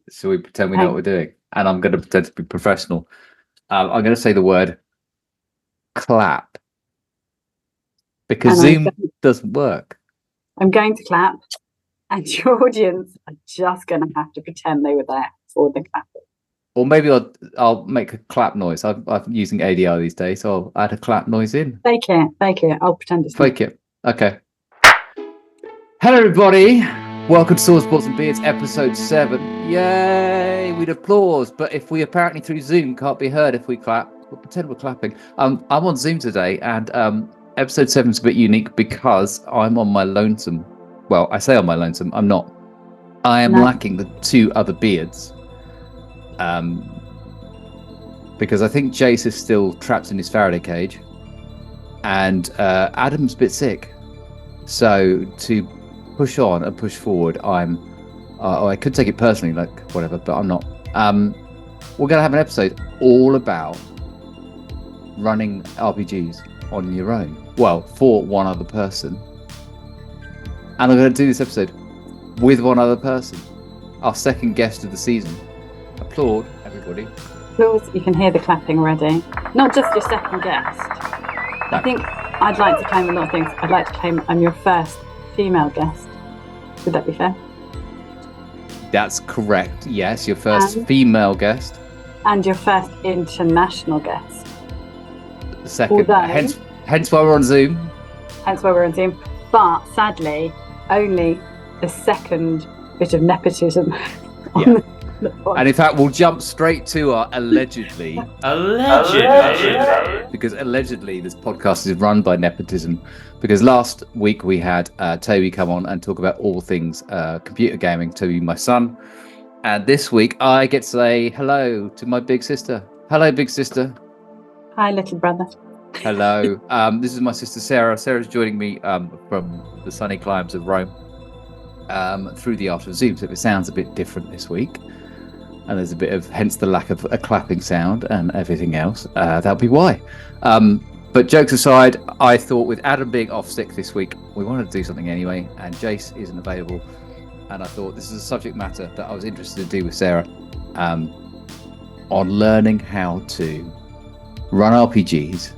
So we pretend we know what we're doing, and I'm going to pretend to be professional. I'm going to say the word clap because Zoom doesn't work. I'm going to clap, and your audience are just going to have to pretend they were there for the clapping. Or maybe I'll make a clap noise. I'm using ADR these days, so I'll add a clap noise in. Fake it. I'll pretend it's fake it. Okay. Hello, everybody. Welcome to Swords, Sports and Beards, episode 7. Yay! We'd applause, but if we apparently through Zoom can't be heard if we clap, we'll pretend we're clapping. I'm on Zoom today, and episode 7 is a bit unique because I'm on my lonesome. Well, I say on my lonesome. I'm not. I am lacking the 2 other beards. Because I think Jayce is still trapped in his Faraday cage, and Adam's a bit sick. So to push on and push forward, I could take it personally, like whatever, but I'm not. We're gonna have an episode all about running RPGs on your own. Well, for one other person, and I'm gonna do this episode with one other person, our second guest of the season. Applaud, everybody. Applause, you can hear the clapping already. Not just your second guest. No. I think I'd like to claim a lot of things. I'd like to claim I'm your first female guest. Would that be fair? That's correct. Yes, your first female guest. And your first international guest. Second. Hence why we're on Zoom. But sadly, only the second bit of nepotism. Yeah. And in fact, we'll jump straight to our allegedly. Because allegedly this podcast is run by nepotism. Because last week we had Toby come on and talk about all things computer gaming. Toby, my son. And this week I get to say hello to my big sister. Hello, big sister. Hi, little brother. Hello. This is my sister Sarah. Sarah's joining me from the sunny climes of Rome through the art of Zoom. So if it sounds a bit different this week, and there's a bit of, hence the lack of a clapping sound and everything else, that'll be why. But jokes aside, I thought with Adam being off sick this week, we wanted to do something anyway, and Jayce isn't available, and I thought this is a subject matter that I was interested to do with Sarah on learning how to run RPGs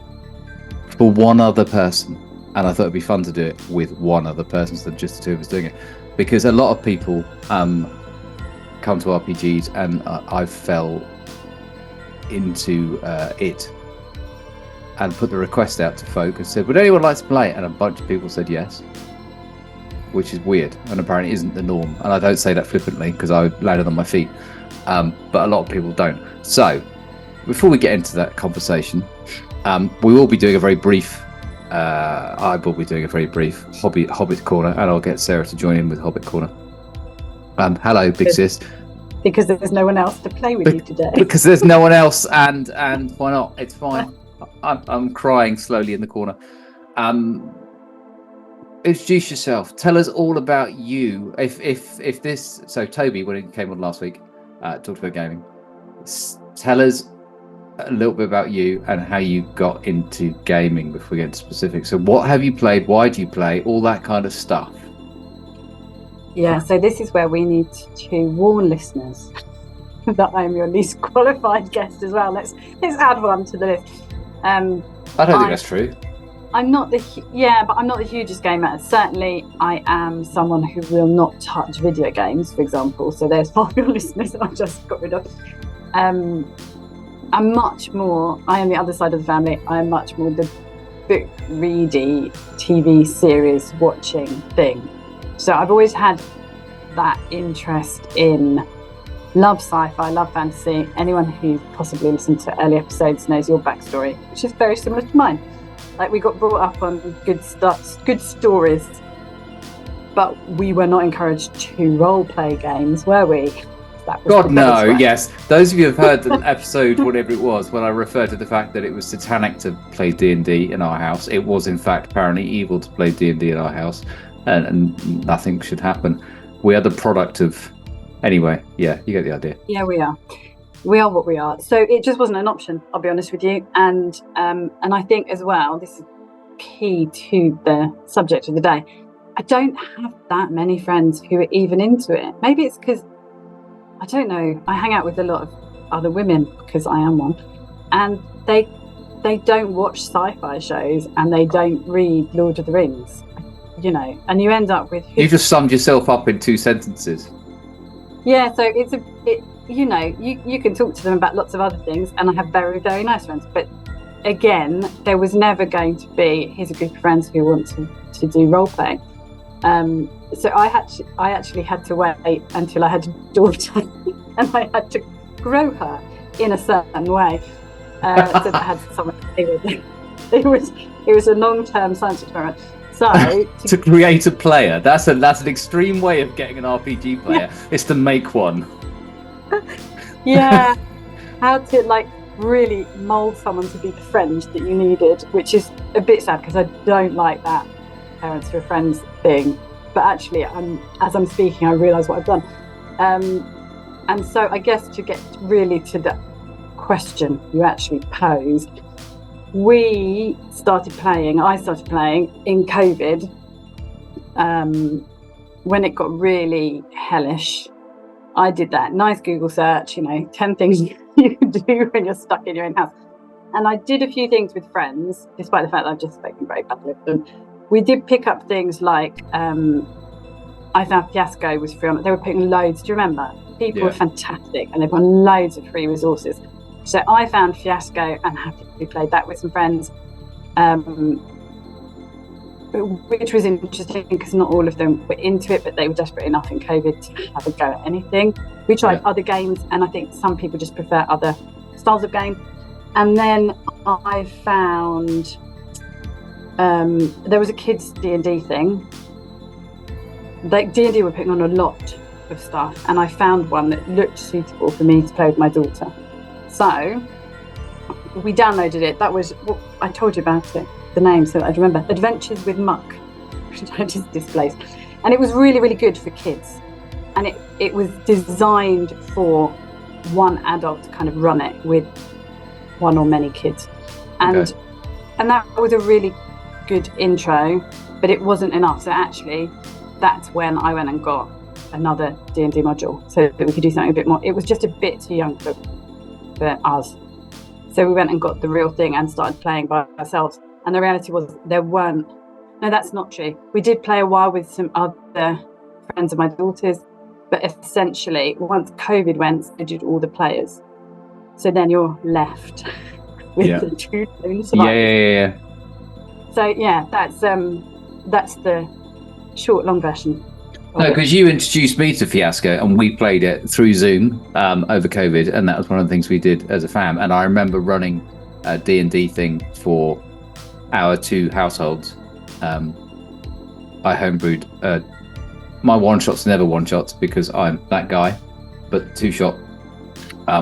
for one other person. And I thought it'd be fun to do it with one other person instead of just the 2 of us doing it, because a lot of people come to RPGs, and I fell into it and put the request out to folk and said, would anyone like to play it? And a bunch of people said yes, which is weird and apparently isn't the norm. And I don't say that flippantly because I landed on my feet, but a lot of people don't. So before we get into that conversation, we will be doing a very brief I will be doing a very brief Hobbit Corner, and I'll get Sarah to join in with Hobbit Corner. Hello, big sis. Because there's no one else to play with you today. Because there's no one else, and why not? It's fine. I'm crying slowly in the corner. Introduce yourself. Tell us all about you. If this, so Toby, when he came on last week, talked about gaming. Tell us a little bit about you and how you got into gaming before we get into specifics. So what have you played? Why do you play? All that kind of stuff. Yeah, so this is where we need to warn listeners that I am your least qualified guest as well. Let's add one to the list. I don't think that's true. I'm not the hugest gamer. Certainly, I am someone who will not touch video games, for example. So there's part of your listeners I just got rid of. I am the other side of the family. I am much more the book ready, TV series watching thing. So I've always had that interest in love sci-fi, love fantasy. Anyone who possibly listened to early episodes knows your backstory, which is very similar to mine. Like, we got brought up on good stories, but we were not encouraged to role play games, were we? God, no, yes. Those of you who have heard the episode, whatever it was, when I referred to the fact that it was satanic to play D&D in our house, it was in fact apparently evil to play D&D in our house, and nothing should happen. We are the product of... Anyway, yeah, you get the idea. Yeah, we are. We are what we are. So it just wasn't an option, I'll be honest with you. And I think as well, this is key to the subject of the day, I don't have that many friends who are even into it. Maybe it's because I don't know. I hang out with a lot of other women because I am one, and they don't watch sci-fi shows and they don't read Lord of the Rings, and you end up with. You just summed yourself up in 2 sentences. Yeah, so you can talk to them about lots of other things, and I have very, very nice friends. But again, there was never going to be, here's a group of friends who want to do role playing. So I actually had to wait until I had a daughter, and I had to grow her in a certain way, so that I had someone to play with. It was a long-term science experiment. So to create a player, that's an extreme way of getting an RPG player. Is to make one. Yeah, how to really mold someone to be the friend that you needed, which is a bit sad because I don't like that parents for friends thing. But actually, as I'm speaking, I realise what I've done. And so I guess to get really to the question you actually posed, I started playing in COVID, when it got really hellish. I did that nice Google search, 10 things you can do when you're stuck in your own house. And I did a few things with friends, despite the fact that I've just spoken very badly of them. We did pick up things like, I found Fiasco was free on it. They were putting loads, do you remember? People were fantastic, and they've got loads of free resources. So I found Fiasco and happily played that with some friends, which was interesting because not all of them were into it, but they were desperate enough in COVID to have a go at anything. We tried other games, and I think some people just prefer other styles of game. And then I found there was a kids D&D thing. D&D were putting on a lot of stuff, and I found one that looked suitable for me to play with my daughter. So we downloaded it. That was what I told you about it, the name, so I'd remember. Adventures with Muck, which I just displaced. And it was really, really good for kids. And it was designed for one adult to kind of run it with one or many kids. And that was a really good intro, but it wasn't enough. So actually, that's when I went and got another D&D module so that we could do something a bit more. It was just a bit too young for us. So we went and got the real thing and started playing by ourselves. And the reality was no, that's not true. We did play a while with some other friends of my daughter's, but essentially once COVID went, so did all the players. So then you're left with the two lone survivors. So that's the long version. No, because you introduced me to Fiasco, and we played it through Zoom over COVID, and that was one of the things we did as a fam. And I remember running a D&D thing for our 2 households. I homebrewed. My one-shots never one-shots because I'm that guy, but 2-shot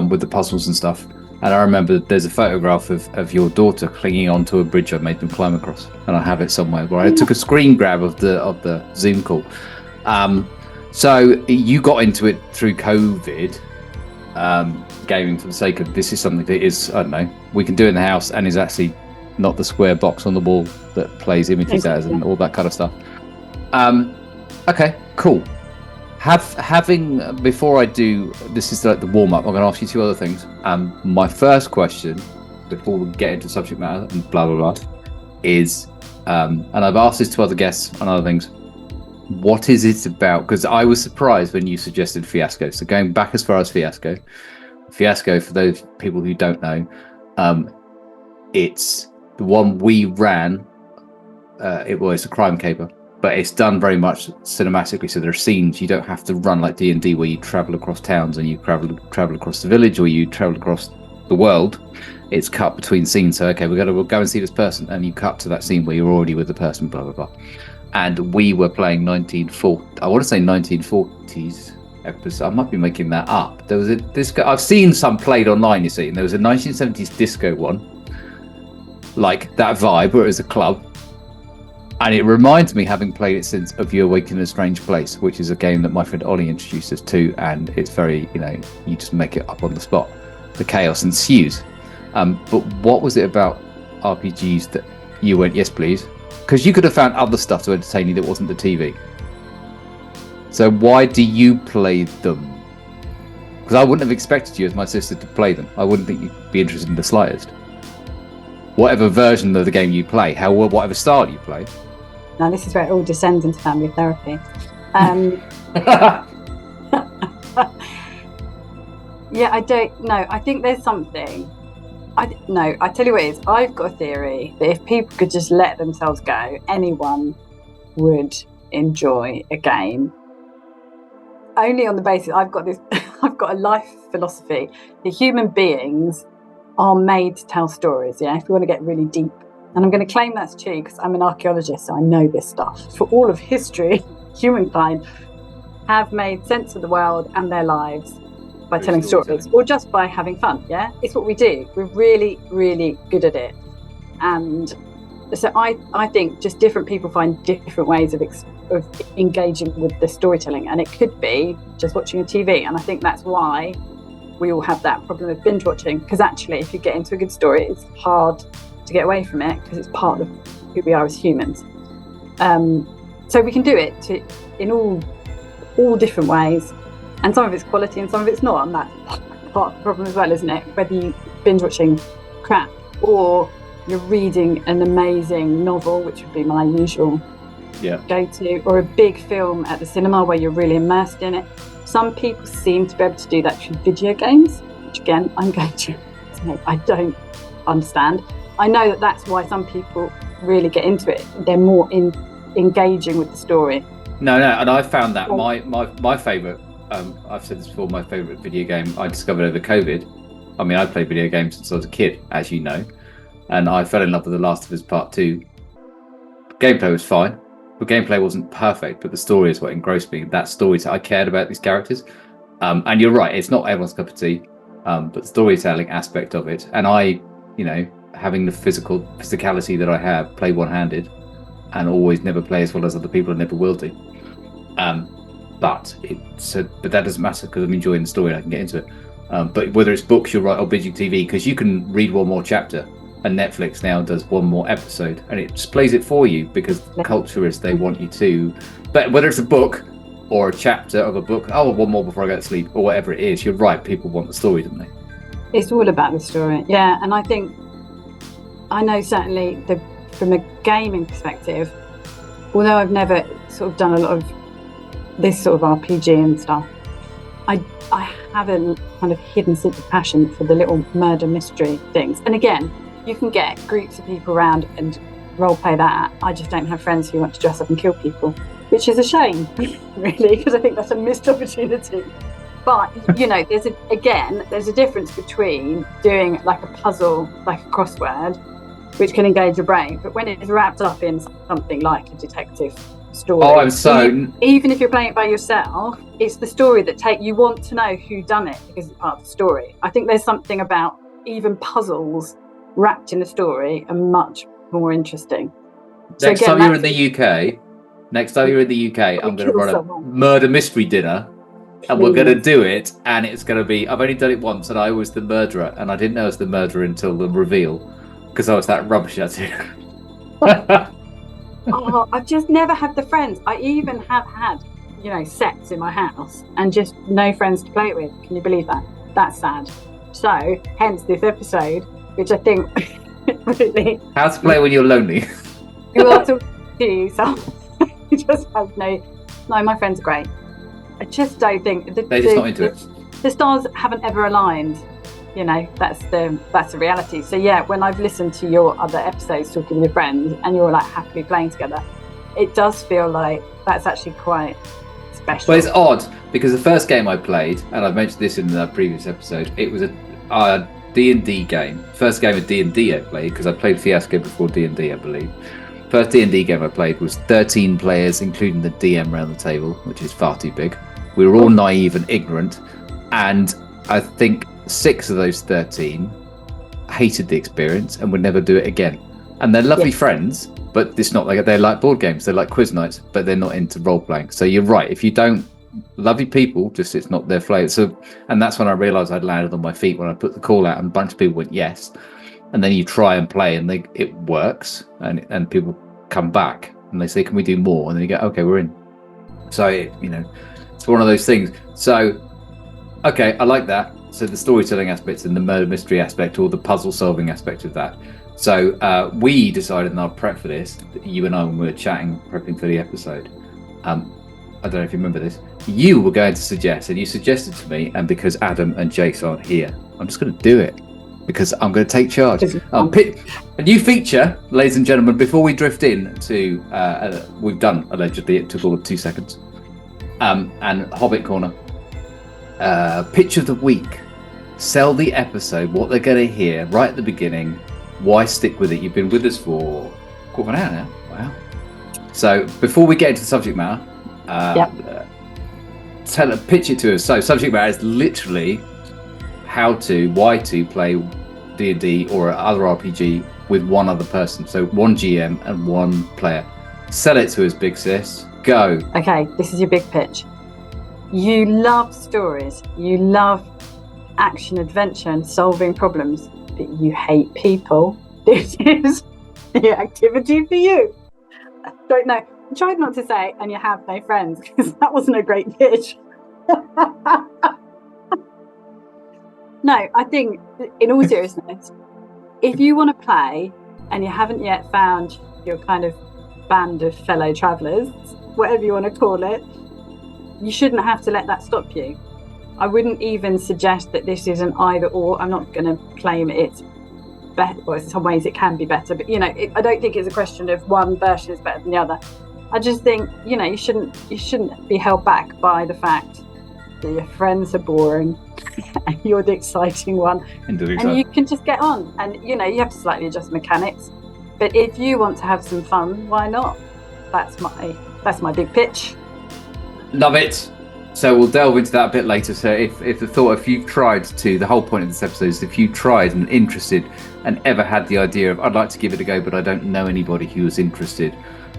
with the puzzles and stuff. And I remember there's a photograph of your daughter clinging onto a bridge I made them climb across, and I have it somewhere where I took a screen grab of the Zoom call. So you got into it through COVID, gaming for the sake of this is something that is, I don't know, we can do in the house and is actually not the square box on the wall that plays images as and all that kind of stuff. Okay, cool. Before I do, this is like the warm up, I'm going to ask you 2 other things. My first question, before we get into subject matter and blah, blah, blah, is, and I've asked this to other guests and other things, what is it about? Because I was surprised when you suggested Fiasco. So going back as far as Fiasco, for those people who don't know, it's the one we ran. It's a crime caper, but it's done very much cinematically. So there are scenes. You don't have to run like D&D where you travel across towns and you travel across the village or you travel across the world. It's cut between scenes. So okay, we'll go and see this person, and you cut to that scene where you're already with the person. Blah blah blah. And we were playing 1940s episode. I might be making that up. There was a disco. I've seen some played online, you see, and there was a 1970s disco one, like that vibe, where it was a club. And it reminds me, having played it since, of You Awaken in a Strange Place, which is a game that my friend Ollie introduced us to, and it's very, you just make it up on the spot. The chaos ensues. But what was it about RPGs that you went, yes, please? Because you could have found other stuff to entertain you that wasn't the TV. So why do you play them? Because I wouldn't have expected you as my sister to play them. I wouldn't think you'd be interested in the slightest. Whatever version of the game you play, whatever style you play. Now, this is where it all descends into family therapy. Yeah, I don't know. I think there's something. I tell you what it is. I've got a theory that if people could just let themselves go, anyone would enjoy a game. Only on the basis I've got a life philosophy that human beings are made to tell stories. Yeah, if you want to get really deep, and I'm going to claim that's true because I'm an archaeologist, so I know this stuff. For all of history, humankind have made sense of the world and their lives by telling stories, or just by having fun. Yeah, it's what we do. We're really, really good at it, and so I think just different people find different ways of engaging with the storytelling, and it could be just watching a TV. And I think that's why we all have that problem of binge watching, because actually, if you get into a good story, it's hard to get away from it because it's part of who we are as humans. So we can do it in all different ways. And some of it's quality and some of it's not, and that's part of the problem as well, isn't it? Whether you binge watching crap or you're reading an amazing novel, which would be my usual go-to, or a big film at the cinema where you're really immersed in it. Some people seem to be able to do that through video games, which again, I'm going to say I don't understand. I know that that's why some people really get into it. They're more engaging with the story. No, and I found that my favourite, I've said this before, my favourite video game I discovered over COVID. I mean, I played video games since I was a kid, as you know, and I fell in love with The Last of Us Part 2. Gameplay was fine. The gameplay wasn't perfect, but the story is what engrossed me. That story, I cared about these characters. And you're right, it's not everyone's cup of tea, but the storytelling aspect of it. And I, having the physicality that I have, play one-handed, and always never play as well as other people and never will do. But that doesn't matter because I'm enjoying the story and I can get into it. But whether it's books, you're right, or binging TV, because you can read one more chapter, and Netflix now does one more episode, and it just plays it for you because the culture is they want you to. But whether it's a book or a chapter of a book, one more before I go to sleep, or whatever it is, you're right, people want the story, don't they? It's all about the story, yeah. And I think, I know certainly from a gaming perspective, although I've never sort of done a lot of this sort of RPG and stuff, I have a kind of hidden secret passion for the little murder mystery things. And again, you can get groups of people around and role play that. I just don't have friends who want to dress up and kill people, which is a shame, really, because I think that's a missed opportunity. But, there's a difference between doing like a puzzle, like a crossword, which can engage your brain, but when it's wrapped up in something like a detective story, even if you're playing it by yourself, it's the story that you want to know who done it because it's part of the story. I think there's something about even puzzles wrapped in a story are much more interesting. Next time you're in the UK, I'm going to run a murder mystery dinner. And we're going to do it, and it's going to be, I've only done it once, and I was the murderer, and I didn't know I was the murderer until the reveal, because I was that rubbish at it. I've just never had the friends. I even have had, sets in my house, and just no friends to play it with. Can you believe that? That's sad. So, hence this episode, which I think really... How to play when you're lonely. You are talking to yourself. You just have no, my friends are great. I just don't think they're just not into it. The stars haven't ever aligned. That's the reality. So yeah, when I've listened to your other episodes talking with your friends and you're like happily playing together, it does feel like that's actually quite special. Well, it's odd because the first game I played, and I've mentioned this in the previous episode, it was a D&D game. First game of D&D I played, because I played Fiasco before D&D, I believe. First D&D game I played was 13 players, including the DM around the table, which is far too big. We were all naive and ignorant, and I think 6 of those 13 hated the experience and would never do it again. And they're lovely friends, but it's not like they like board games. They like quiz nights, but they're not into role playing. So you're right. If you don't, lovely people, just it's not their flavour. So, and that's when I realised I'd landed on my feet when I put the call out, and a bunch of people went yes. And then you try and play, and it works, and people come back and they say, "Can we do more?" And then you go, "Okay, we're in." So it's one of those things. So Okay, I like that. So the storytelling aspects and the murder mystery aspect, or the puzzle solving aspect of that. So we decided in our prep for this, you and I, when we were chatting, prepping for the episode, I don't know if you remember this, you were going to suggest, and you suggested to me, and because Adam and Jayce aren't here, I'm just going to do it because I'm going to take charge. A new feature, ladies and gentlemen, before we drift in to, we've done, allegedly, it took all of 2 seconds, and Hobbit Corner. Pitch of the week. Sell the episode, what they're going to hear right at the beginning. Why stick with it? You've been with us for quarter of an hour now. Wow. So before we get into the subject matter, pitch it to us. So subject matter is literally why to play D&D or other RPG with one other person. So one GM and one player. Sell it to us, big sis. Go. Okay, this is your big pitch. You love stories, you love action, adventure, and solving problems, but you hate people. This is the activity for you. I don't know. I tried not to say, and you have no friends, because that wasn't a great pitch. No, I think, in all seriousness, if you want to play and you haven't yet found your kind of band of fellow travellers, whatever you want to call it, you shouldn't have to let that stop you. I wouldn't even suggest that this is an either or. I'm not going to claim it's better, or in some ways it can be better, but I don't think it's a question of one version is better than the other. I just think you shouldn't be held back by the fact that your friends are boring and you're the exciting one, and you can just get on, and you have to slightly adjust mechanics, but if you want to have some fun, why not? That's my big pitch. Love it. So we'll delve into that a bit later. So if you've tried to, the whole point of this episode is if you tried and interested and ever had the idea of, I'd like to give it a go, but I don't know anybody who is interested,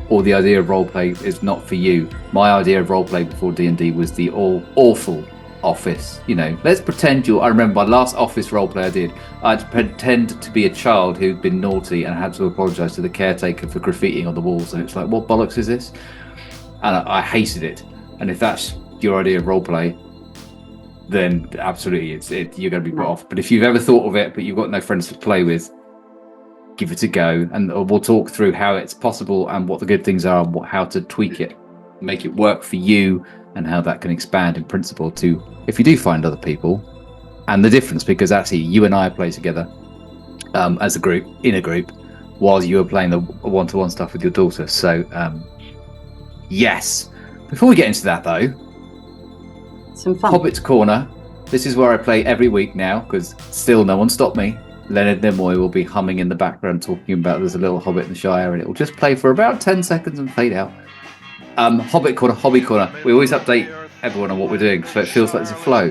or the idea of roleplay is not for you. My idea of roleplay before D&D was the awful Office. Let's pretend I remember my last Office roleplay I did. I had to pretend to be a child who'd been naughty and had to apologise to the caretaker for graffitiing on the walls. And it's like, what bollocks is this? And I hated it. And if that's your idea of roleplay, then absolutely, you're going to be put off. But if you've ever thought of it, but you've got no friends to play with, give it a go. And we'll talk through how it's possible and what the good things are and how to tweak it, make it work for you, and how that can expand in principle to, if you do find other people, and the difference, because actually you and I play together as a group, in a group, while you were playing the one-to-one stuff with your daughter. So, yes. Before we get into that, though, some fun. Hobbit Corner. This is where I play every week now, because still no one stopped me. Leonard Nimoy will be humming in the background, talking about there's a little Hobbit in the Shire, and it will just play for about 10 seconds and fade out. Hobbit Corner, Hobby Corner. We always update everyone on what we're doing, so it feels like there's a flow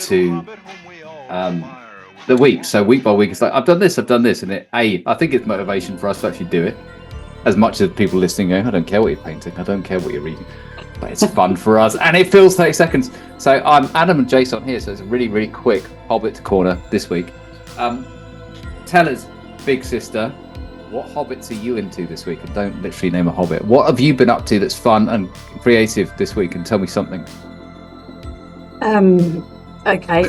to the week. So week by week, it's like, I've done this, and I think it's motivation for us to actually do it. As much as people listening go, I don't care what you're painting, I don't care what you're reading. But it's fun for us, and it feels 30 seconds. So I'm Adam and Jayce on here, so it's a really, really quick Hobbit Corner this week. Tell us, big sister, what hobbits are you into this week? And don't literally name a hobbit. What have you been up to that's fun and creative this week? And tell me something. Okay.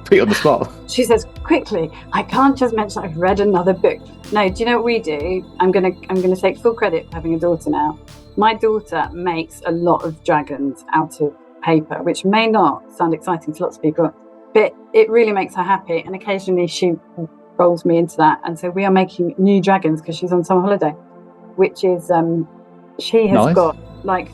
Put you on the spot. She says quickly, I can't just mention I've read another book. No, do you know what we do? I'm gonna take full credit for having a daughter now. My daughter makes a lot of dragons out of paper, which may not sound exciting to lots of people, but it really makes her happy. And occasionally she rolls me into that. And so we are making new dragons because she's on summer holiday, which is, she has got like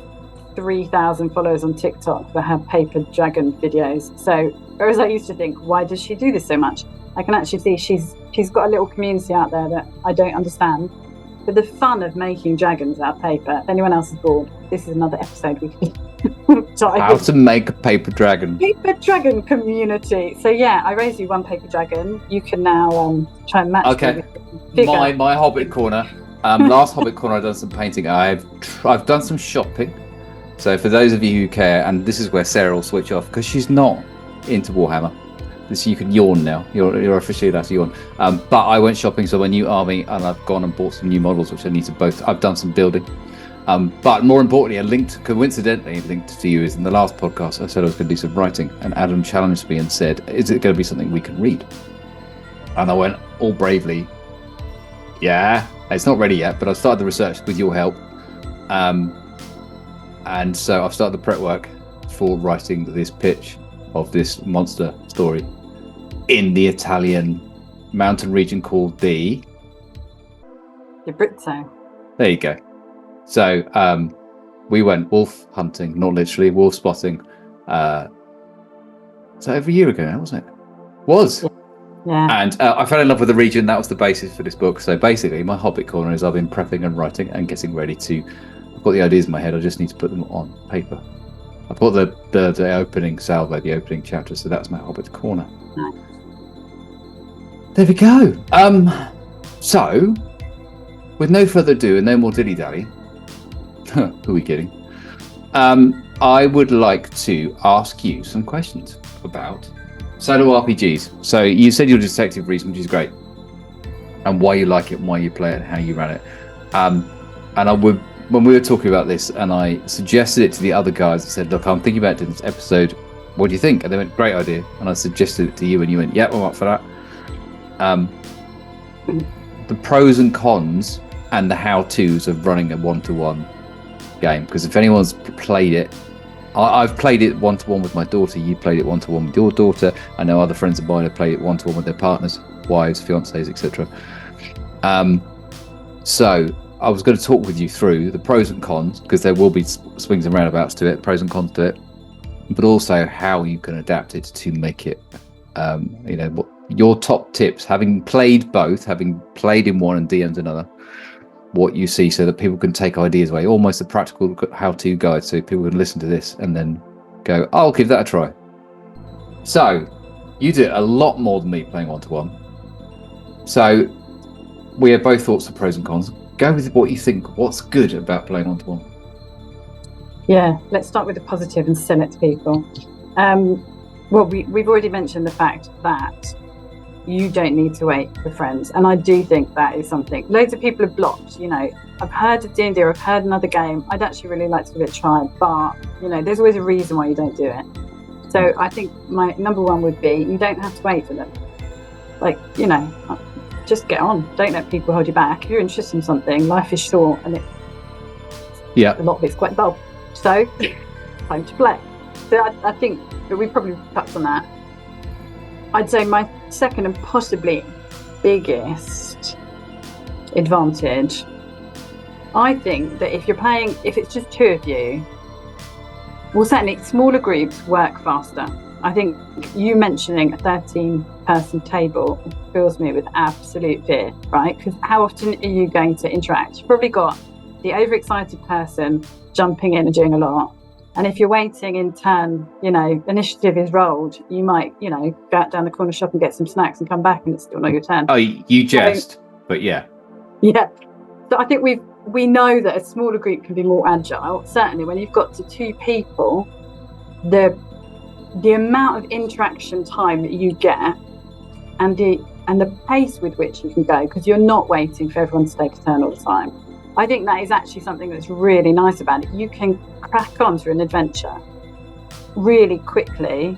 3,000 followers on TikTok for her paper dragon videos. So whereas I used to think, why does she do this so much? I can actually see she's got a little community out there that I don't understand. But the fun of making dragons out of paper, if anyone else is bored, this is another episode we can how to make a paper dragon. Paper dragon community. So yeah, I raised you one paper dragon. You can now try and match. Okay. My Hobbit Corner. Last Hobbit Corner, I've done some painting. I've done some shopping. So for those of you who care, and this is where Sarah will switch off because she's not into Warhammer. This you can yawn now. You're officially allowed to yawn. But I went shopping, so a new army, and I've gone and bought some new models, which I need to both. I've done some building. But more importantly, coincidentally linked to you is in the last podcast, I said I was going to do some writing, and Adam challenged me and said, is it going to be something we can read? And I went all bravely, yeah, it's not ready yet, but I've started the research with your help. And so I've started the prep work for writing this pitch of this monster story in the Italian mountain region called the Abruzzo. There you go. So we went wolf hunting, not literally, wolf spotting. So over a year ago now, wasn't it? Was. Yeah. And I fell in love with the region. That was the basis for this book. So basically, my Hobbit Corner is I've been prepping and writing and getting ready to. I've got the ideas in my head. I just need to put them on paper. I've got the opening salvo, the opening chapter. So that's my Hobbit Corner. Nice. There we go. So, with no further ado and no more dilly-dally, who are we kidding? I would like to ask you some questions about solo RPGs. So you said you're a detective reason, which is great, and why you like it, and why you play it, and how you run it. And when we were talking about this, and I suggested it to the other guys, I said, "Look, I'm thinking about doing this episode. What do you think?" And they went, "Great idea." And I suggested it to you, and you went, "Yeah, I'm up for that." The pros and cons and the how-tos of running a one-to-one game, because if anyone's played it, I've played it one-to-one with my daughter. You played it one-to-one with your daughter. I know other friends of mine have played it one-to-one with their partners, wives, fiancés, etc. So I was going to talk with you through the pros and cons, because there will be swings and roundabouts to it, pros and cons to it, but also how you can adapt it to make it, what your top tips, having played both, having played in one and DM'd another, what you see, so that people can take ideas away, almost a practical how-to guide, so people can listen to this and then go, I'll give that a try. So you did a lot more than me playing one-to-one. So we have both thoughts of pros and cons. Go with what you think. What's good about playing one-to-one? Yeah, let's start with the positive and sell it to people. Well, we've already mentioned the fact that you don't need to wait for friends, and I do think that is something loads of people have blocked. I've heard of D&D, or I've heard another game, I'd actually really like to give it a try, but there's always a reason why you don't do it. So I think my number one would be, you don't have to wait for them. Just get on. Don't let people hold you back. If you're interested in something, life is short, and a lot of it's quite dull, so time to play. So I think that we probably touched on that. I'd say my second and possibly biggest advantage, I think that if it's just two of you, well, certainly smaller groups work faster. I think you mentioning a 13-person table fills me with absolute fear, right? Because how often are you going to interact? You've probably got the overexcited person jumping in and doing a lot. And if you're waiting in turn, initiative is rolled, you might, go out down the corner shop and get some snacks and come back and it's still not your turn. Oh, you jest, but yeah. Yeah. So I think we know that a smaller group can be more agile. Certainly when you've got to two people, the amount of interaction time that you get and the pace with which you can go, because you're not waiting for everyone to take a turn all the time. I think that is actually something that's really nice about it. You can crack on through an adventure really quickly.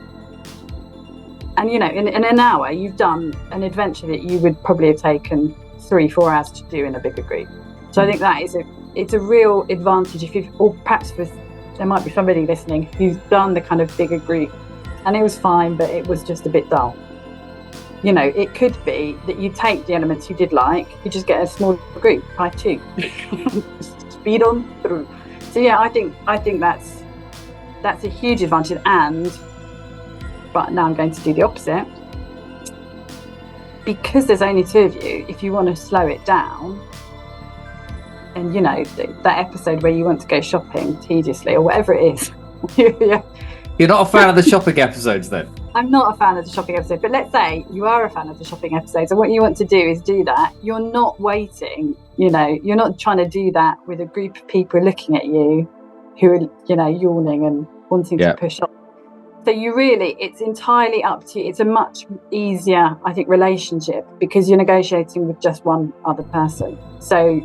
And, in an hour, you've done an adventure that you would probably have taken 3-4 hours to do in a bigger group. So I think that it's a real advantage or perhaps there might be somebody listening who's done the kind of bigger group and it was fine, but it was just a bit dull. It could be that you take the elements you did like, you just get a small group, by two, speed on through. So yeah, I think that's a huge advantage. But now I'm going to do the opposite. Because there's only two of you, if you want to slow it down, and that episode where you want to go shopping tediously or whatever it is. You're not a fan of the shopping episodes then? I'm not a fan of the shopping episode, but let's say you are a fan of the shopping episodes, and what you want to do is do that. You're not waiting, you're not trying to do that with a group of people looking at you who are, yawning and wanting to push on. So it's entirely up to you. It's a much easier, I think, relationship because you're negotiating with just one other person. So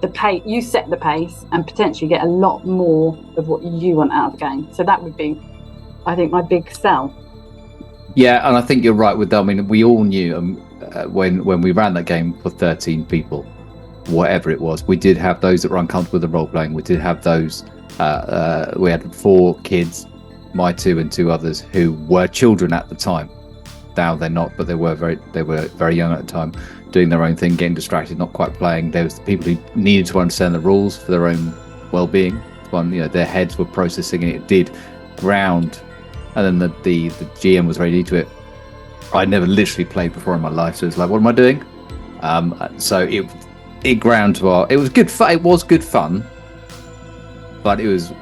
the pace, you set the pace and potentially get a lot more of what you want out of the game. So that would be, I think, my big sell. Yeah, and I think you're right with that. I mean, we all knew when we ran that game for 13 people, whatever it was, we did have those that were uncomfortable with the role playing. We did have those. We had 4 kids, my 2 and 2 others, who were children at the time. Now they're not, but they were very young at the time, doing their own thing, getting distracted, not quite playing. There was the people who needed to understand the rules for their own well-being. One, their heads were processing it. It did ground, and then the GM was very new to it. I'd never literally played before in my life, so it's like, what am I doing? So it ground to our. It was good fun. It was good fun, but it was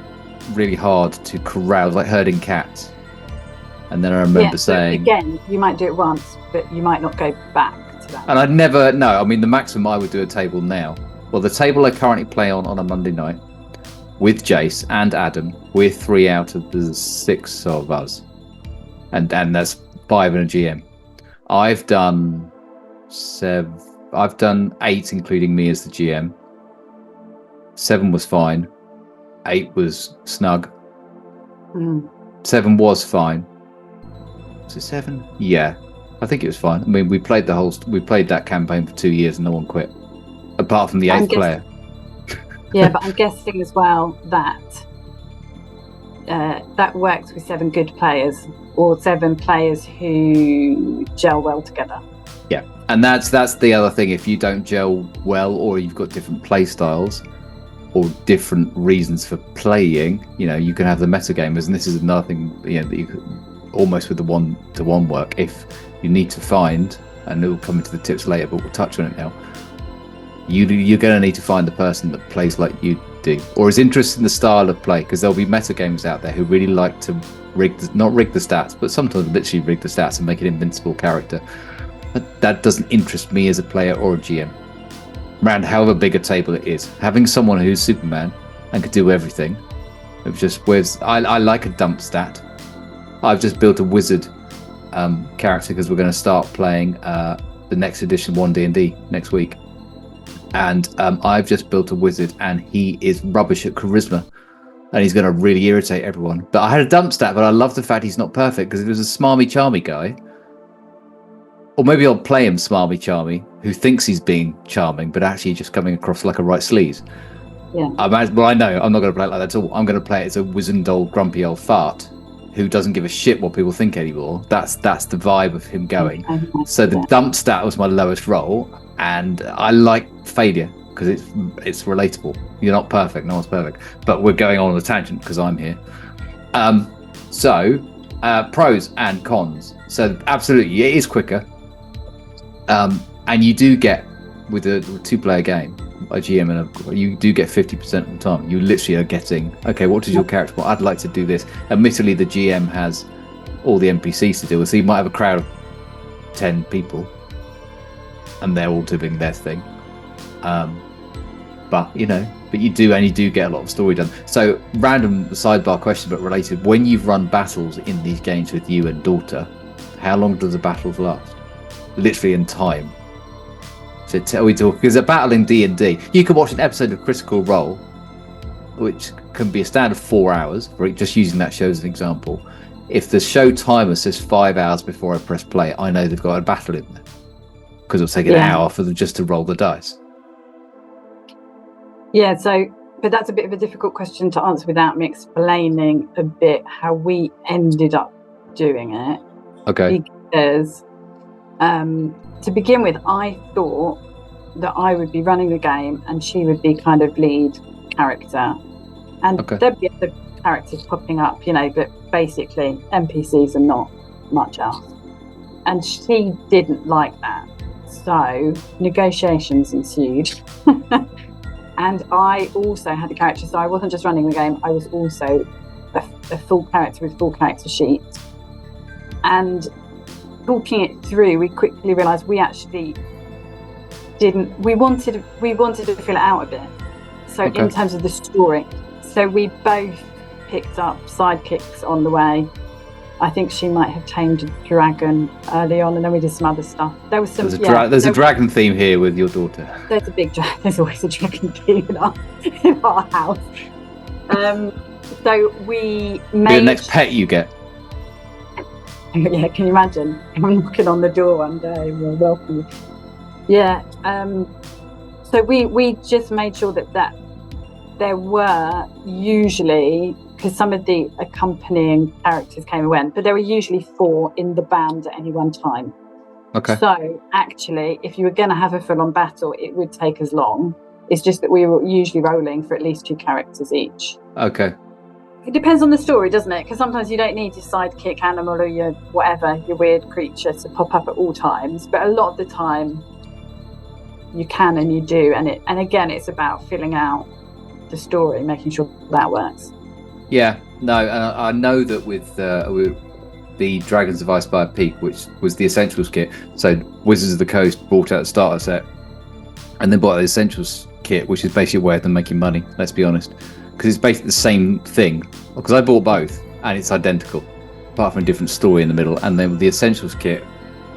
really hard to corral, like herding cats. And then I remember saying, again, you might do it once, but you might not go back to that. And I'd never, no, I mean, the maximum I would do a table now, well, the table I currently play on a Monday night with Jayce and Adam, we're 3 out of the 6 of us. And that's 5 and a GM. I've done 8, including me as the GM. 7 was fine. 8 was snug. 7 was fine. Was it 7? Yeah, I think it was fine. I mean, we played that campaign for 2 years and no one quit, apart from the 8th player. Yeah, but I'm guessing as well that that works with 7 good players or 7 players who gel well together. Yeah, and that's the other thing. If you don't gel well, or you've got different play styles or different reasons for playing, you can have the metagamers, and this is another thing, that you could, almost with the one-to-one work, if you need to find, and we'll come into the tips later, but we'll touch on it now, you're going to need to find the person that plays like you do, or is interested in the style of play, because there'll be metagamers out there who really like to not rig the stats, but sometimes literally rig the stats and make an invincible character. But that doesn't interest me as a player or a GM. Around however big a table it is, having someone who's Superman and could do everything, I like a dump stat. I've just built a wizard character because we're going to start playing the next edition 1D&D next week, and I've just built a wizard, and he is rubbish at charisma, and he's going to really irritate everyone. But I had a dump stat, but I love the fact he's not perfect, because if it was a smarmy charmy guy, or maybe I'll play him smarmy charmy who thinks he's being charming but actually just coming across like a right sleaze. Yeah. Well, I know I'm not going to play it like that at all. I'm going to play it as a wizened old grumpy old fart who doesn't give a shit what people think anymore. That's the vibe of him going. So the dump stat was my lowest roll, and I like failure because it's relatable. You're not perfect, no one's perfect, but we're going on a tangent because I'm here. So pros and cons. So absolutely, it is quicker, and you do get, with a 2-player game, a GM you do get 50% of the time. You literally are getting, okay, what does your character want? I'd like to do this. Admittedly, the GM has all the NPCs to deal with, so you might have a crowd of 10 people and they're all doing their thing. But you do get a lot of story done. So random sidebar question, but related, when you've run battles in these games with you and daughter, how long does the battles last? Literally in time. So we talk, because a battle in D&D, you can watch an episode of Critical Role, which can be a standard 4 hours, just using that show as an example. If the show timer says 5 hours before I press play, I know they've got a battle in there, because it'll take an hour for them just to roll the dice. Yeah, but that's a bit of a difficult question to answer without me explaining a bit how we ended up doing it. Okay. Because to begin with, I thought that I would be running the game and she would be kind of lead character, and there'd be other characters popping up, but basically NPCs are not much else. And she didn't like that, so negotiations ensued. And I also had a character, so I wasn't just running the game, I was also a full character with full character sheet. And talking it through, we quickly realised we actually didn't. We wanted to fill it out a bit. So in terms of the story, so we both picked up sidekicks on the way, I think she might have tamed a dragon early on, and then we did some other stuff. There was some. There's a dragon theme here with your daughter. There's a big dragon. There's always a dragon theme in our house. So we made the next pet you get. Yeah, can you imagine? I'm knocking on the door one day and we'll welcome you. Yeah. So we just made sure that there were usually, because some of the accompanying characters came and went, but there were usually 4 in the band at any one time. Okay. So actually, if you were going to have a full-on battle, it would take as long. It's just that we were usually rolling for at least 2 characters each. Okay. It depends on the story, doesn't it? Because sometimes you don't need your sidekick animal or your whatever, your weird creature to pop up at all times. But a lot of the time, you can and you do. And again, it's about filling out the story, making sure that works. Yeah, no, and I know that with the Dragons of Icespire Peak, which was the Essentials kit, so Wizards of the Coast brought out a starter set and then bought the Essentials kit, which is basically a way of them making money, let's be honest, because it's basically the same thing. Because I bought both and it's identical, apart from a different story in the middle. And then with the Essentials kit,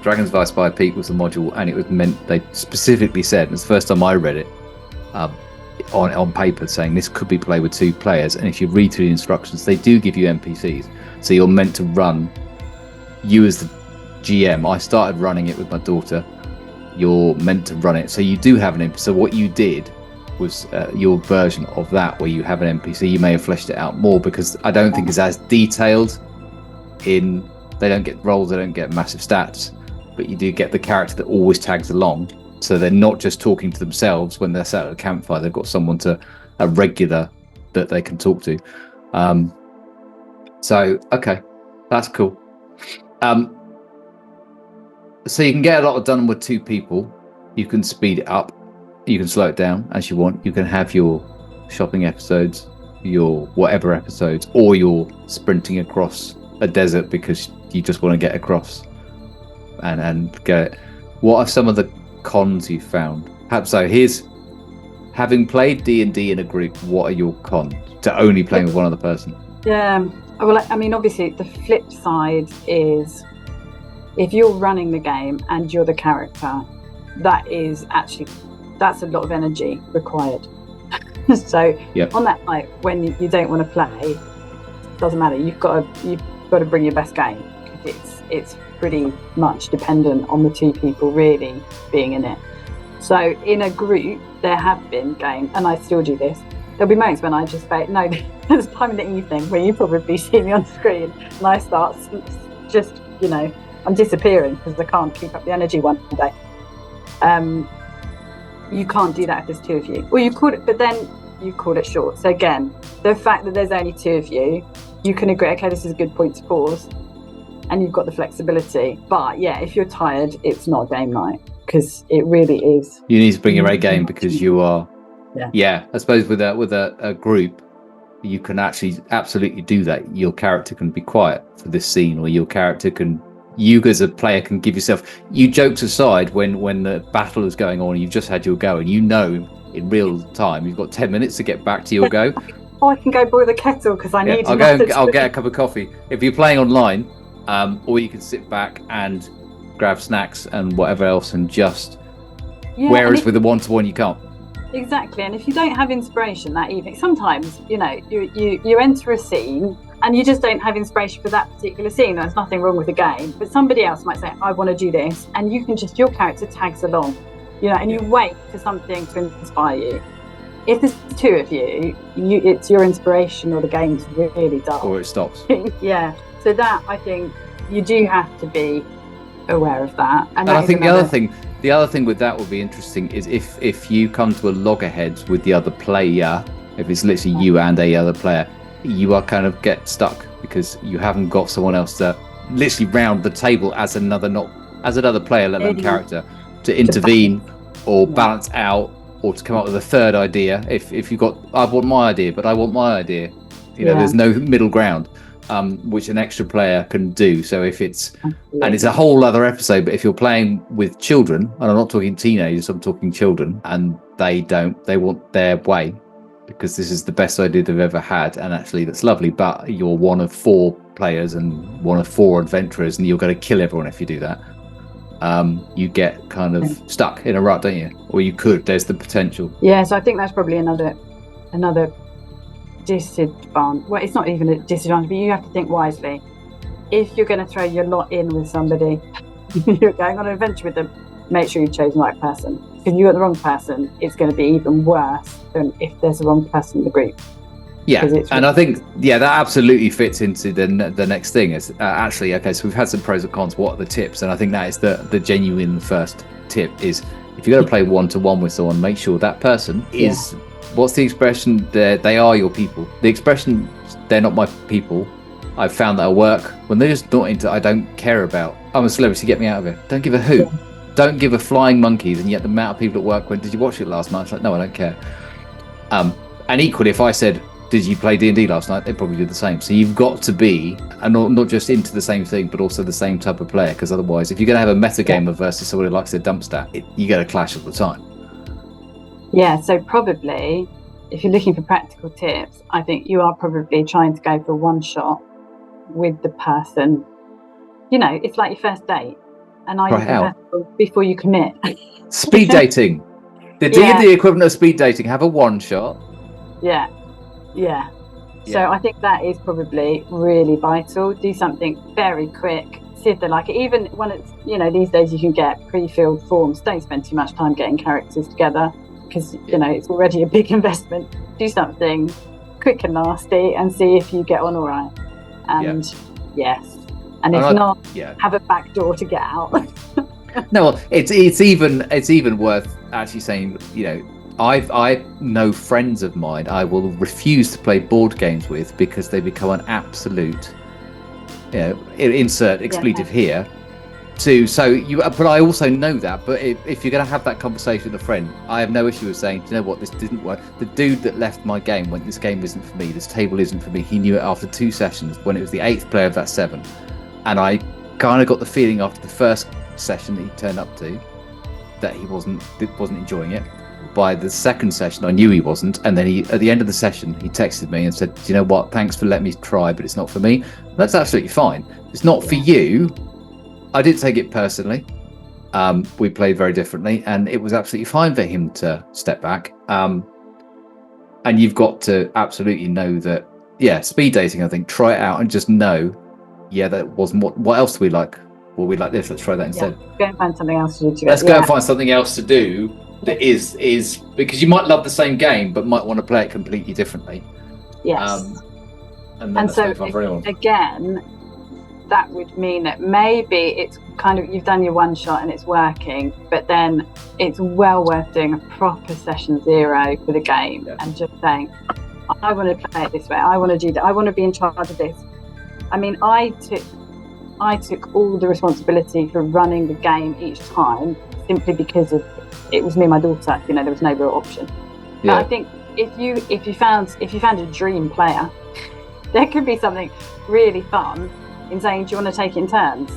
Dragons of Icespire Peak was the module, and it was meant, they specifically said, and it's the first time I read it, on paper, saying this could be played with 2 players, and if you read through the instructions, they do give you NPCs, so you're meant to run, you as the GM, I started running it with my daughter, you're meant to run it, so you do have an NPC. So what you did was your version of that, where you have an NPC. You may have fleshed it out more, because I don't think it's as detailed in, they don't get roles, they don't get massive stats, but you do get the character that always tags along. So they're not just talking to themselves when they're sat at a campfire. They've got someone a regular that they can talk to. So, okay, that's cool. So you can get a lot done with 2 people. You can speed it up. You can slow it down as you want. You can have your shopping episodes, your whatever episodes, or you're sprinting across a desert because you just want to get across and get it. What are some of the cons you found? So here's, having played D&D in a group, what are your cons to only playing with one other person? Yeah, well, I mean, obviously the flip side is, if you're running the game and you're the character, that's a lot of energy required. So yep. On that night when you don't want to play, it doesn't matter, you've got to bring your best game, because it's pretty much dependent on the 2 people really being in it. So in a group, there have been games, and I still do this, there'll be moments when I just say, no, there's time in the evening where you probably see me on screen, and I start just, I'm disappearing because I can't keep up the energy one day. You can't do that if there's 2 of you. Well, you could, but then you call it short. So again, the fact that there's only 2 of you, you can agree, okay, this is a good point to pause, and you've got the flexibility. But yeah, if you're tired, it's not a game night, because it really is. You need to bring your A game, because you are. Yeah. I suppose with a group, you can actually absolutely do that. Your character can be quiet for this scene, or your character can. You as a player can give yourself. You jokes aside, when the battle is going on, and you've just had your go, and in real time, you've got 10 minutes to get back to your go. Oh, I can go boil the kettle because I need. I'll get a cup of coffee. If you're playing online. Or you can sit back and grab snacks and whatever else and just. Whereas with a 1-to-1 you can't. Exactly, and if you don't have inspiration that evening, sometimes you enter a scene and you just don't have inspiration for that particular scene. There's nothing wrong with the game, but somebody else might say, "I want to do this," and you can your character tags along, and you wait for something to inspire you. If there's 2 of you, it's your inspiration or the game's really dull. Or it stops. Yeah. So that, I think, you do have to be aware of that. And I think the other thing with that would be interesting is if you come to a loggerheads with the other player, if it's literally you and a other player, you are kind of get stuck because you haven't got someone else to literally round the table as another player, let alone character, to intervene or balance out, or to come up with a third idea. If you've got, I want my idea, but I want my idea. There's no middle ground. Which an extra player can do. So if it's, and it's a whole other episode, but if you're playing with children, and I'm not talking teenagers, I'm talking children, and they want their way, because this is the best idea they've ever had, and actually that's lovely, but you're one of 4 players and one of 4 adventurers, and you're going to kill everyone if you do that. You get kind of stuck in a rut, don't you? Or you could. There's the potential. Yeah, so I think that's probably another disadvantage. Well, it's not even a disadvantage, but you have to think wisely. If you're going to throw your lot in with somebody, you're going on an adventure with them, make sure you've chosen the right person. If you got the wrong person, it's going to be even worse than if there's the wrong person in the group. Yeah, and I think that absolutely fits into the next thing. Is actually, okay, so we've had some pros and cons. What are the tips? And I think that is the genuine first tip is, if you're going to play one-to-one with someone, make sure that person is, what's the expression? They are your people. The expression, they're not my people, I've found that at work, when they're just not into, I don't care about, I'm a celebrity, get me out of here. Don't give a hoot. Don't give a flying monkeys. And yet the amount of people at work went, did you watch it last night? It's like, no, I don't care. And equally, if I said, did you play D&D last night? They probably do the same. So you've got to be, and not just into the same thing, but also the same type of player, because otherwise, if you're going to have a metagamer versus somebody who likes their dump stat, you get a clash all the time. Yeah, so probably, if you're looking for practical tips, I think you are probably trying to go for one shot with the person. You know, it's like your first date. And are you compatible before you commit? Speed dating. The D&D equivalent of speed dating, have a one shot. Yeah. So I think that is probably really vital. Do something very quick. See if they like it. Even when it's, these days you can get pre-filled forms. Don't spend too much time getting characters together, because, it's already a big investment. Do something quick and nasty and see if you get on all right. And and if not, have a back door to get out. No, it's even worth actually saying, I know friends of mine I will refuse to play board games with because they become an absolute, insert expletive here. But I also know that. But if you're going to have that conversation with a friend, I have no issue with saying, do you know what, this didn't work. The dude that left my game went, this game isn't for me. This table isn't for me. He knew it after 2 sessions when it was the 8th player of that 7, and I kind of got the feeling after the first session that he turned up to that he wasn't enjoying it. By the second session, I knew he wasn't, and then at the end of the session, he texted me and said, "Do you know what? Thanks for letting me try, but it's not for me." That's absolutely fine. It's not for you. I didn't take it personally. We played very differently, and it was absolutely fine for him to step back. And you've got to absolutely know that. Yeah, speed dating. I think try it out and just know. Yeah, that wasn't what else do we like? Well, we like this. Let's try that instead. Go and find something else to do. Let's go and find something else to do. That is because you might love the same game but might want to play it completely differently. Yes. And so again, that would mean that maybe it's kind of, you've done your one shot and it's working, but then it's well worth doing a proper session 0 for the game and just saying, I want to play it this way, I want to do that, I want to be in charge of this. I mean, I took all the responsibility for running the game each time simply because of it was me and my daughter. There was no real option. But I think if you found a dream player, there could be something really fun in saying, do you want to take it in turns?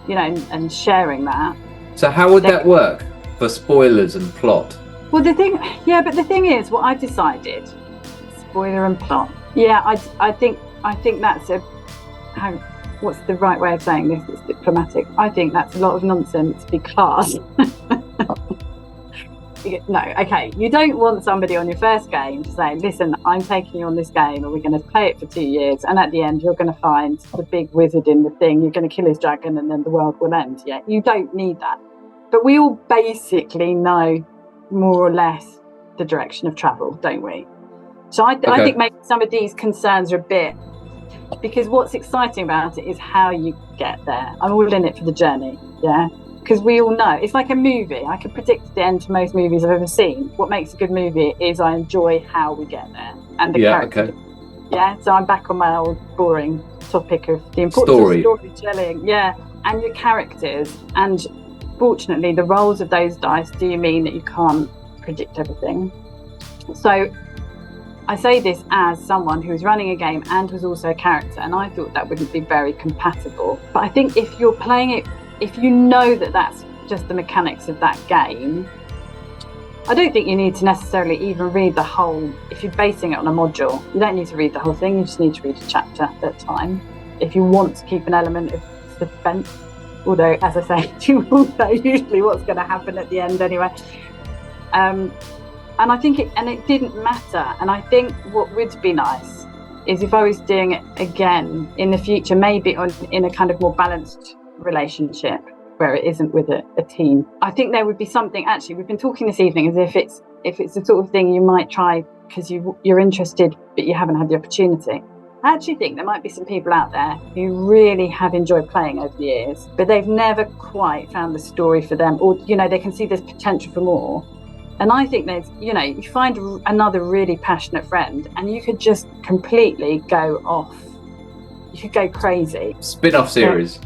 And sharing that. So how would that work for spoilers and plot? Well, the thing is, what I've decided, spoiler and plot. Yeah, I think that's what's the right way of saying this? It's diplomatic. I think that's a lot of nonsense because no, okay, you don't want somebody on your first game to say, listen, I'm taking you on this game and we're going to play it for 2 years, and at the end you're going to find the big wizard in the thing, you're going to kill his dragon and then the world will end. Yeah, you don't need that. But we all basically know more or less the direction of travel, don't we? So I think maybe some of these concerns are a bit, because what's exciting about it is how you get there. I'm all in it for the journey, because we all know it's like a movie. I can predict the end to most movies I've ever seen. What makes a good movie is I enjoy how we get there and the character. So I'm back on my old boring topic of the importance of storytelling. And your characters, and fortunately the rolls of those dice do mean that you can't predict everything. So I say this as someone who was running a game and was also a character, and I thought that wouldn't be very compatible. But I think if you're playing it, if you know that that's just the mechanics of that game, I don't think you need to necessarily even read the whole, if you're basing it on a module, you don't need to read the whole thing, you just need to read a chapter at a time. if you want to keep an element of suspense, although, as I say, you will know usually what's going to happen at the end anyway. And I think it didn't matter. And I think what would be nice is if I was doing it again in the future, maybe in a kind of more balanced relationship where it isn't with a team. I think there would be something, actually, we've been talking this evening as if it's the sort of thing you might try because you're interested, but you haven't had the opportunity. I actually think there might be some people out there who really have enjoyed playing over the years, but they've never quite found the story for them, or, they can see there's potential for more. And I think there's, you find another really passionate friend and you could just completely go off. You could go crazy. Spin-off series.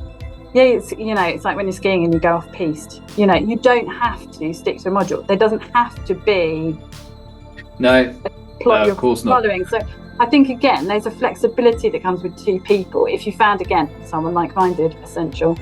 Yeah, it's like when you're skiing and you go off piste. You don't have to stick to a module. There doesn't have to be a plot you're of course following. Not. So I think, again, there's a flexibility that comes with two people. If you found, again, someone like-minded, essential,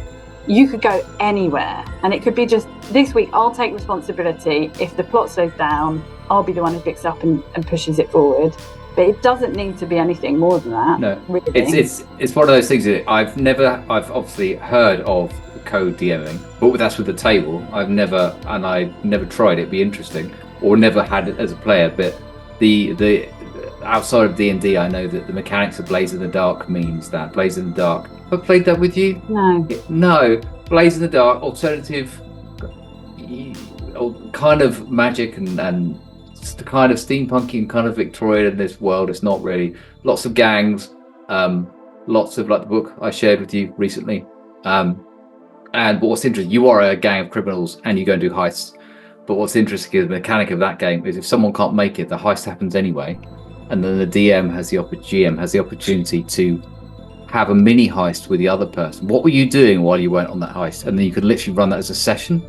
you could go anywhere. And it could be just, this week, I'll take responsibility. If the plot slows down, I'll be the one who picks up and pushes it forward. But it doesn't need to be anything more than that. No, really. It's one of those things. I've obviously heard of co-DMing, but that's with the table. I've never tried it. It'd be interesting, or never had it as a player. But the outside of D&D, I know that the mechanics of Blaze in the Dark means that Blaze in the Dark. Have I played that with you? No. Blaze in the Dark, alternative, kind of magic and the kind of steampunky and kind of Victorian in this world. It's not really. Lots of gangs, lots of, like the book I shared with you recently. And what's interesting, you are a gang of criminals and you go and do heists. But what's interesting is the mechanic of that game is if someone can't make it, the heist happens anyway. And then the GM has the opportunity to have a mini heist with the other person. What were you doing while you weren't on that heist? And then you could literally run that as a session.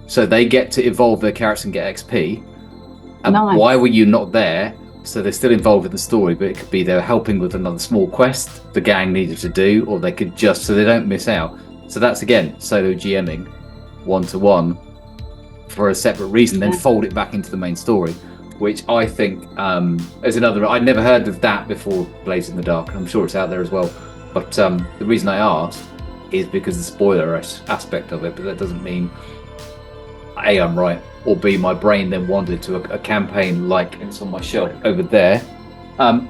So they get to evolve their characters and get XP. And why were you not there? So they're still involved in the story, but it could be they're helping with another small quest the gang needed to do, or they could just, so they don't miss out. So that's, again, solo GMing, one-to-one, for a separate reason, then fold it back into the main story, which I think is another. I'd never heard of that before Blaze in the Dark. I'm sure it's out there as well. But the reason I asked is because the spoiler aspect of it, but that doesn't mean A, I'm right, or B, my brain then wandered to a campaign like it's on my shelf over there.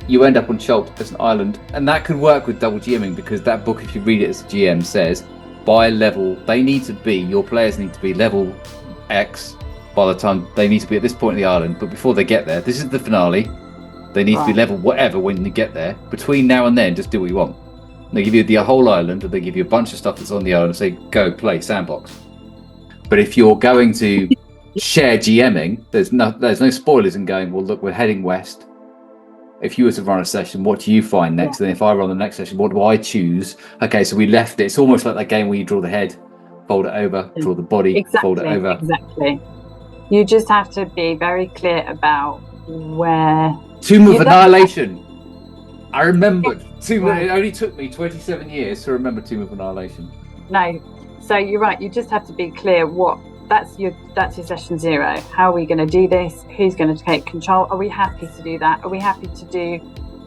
You end up on Chult as an island, and that could work with double GMing, because that book, if you read it as a GM, says by level, your players need to be level X by the time they need to be at this point in the island. But before they get there, this is the finale, they need to be level whatever when you get there. Between now and then, just do what you want. They give you the whole island, and they give you a bunch of stuff that's on the island and say, go play sandbox. But if you're going to share GMing, there's no spoilers in going, well, look, we're heading west. If you were to run a session, what do you find next? And if I run the next session, what do I choose? Okay, so we left it. It's almost like that game where you draw the head, fold it over, draw the body, fold it over. Exactly. You just have to be very clear about where... Tomb of Annihilation. I remember. It only took me 27 years to remember Tomb of Annihilation. No, so you're right. You just have to be clear that's your session 0. How are we going to do this? Who's going to take control? Are we happy to do that? Are we happy to do,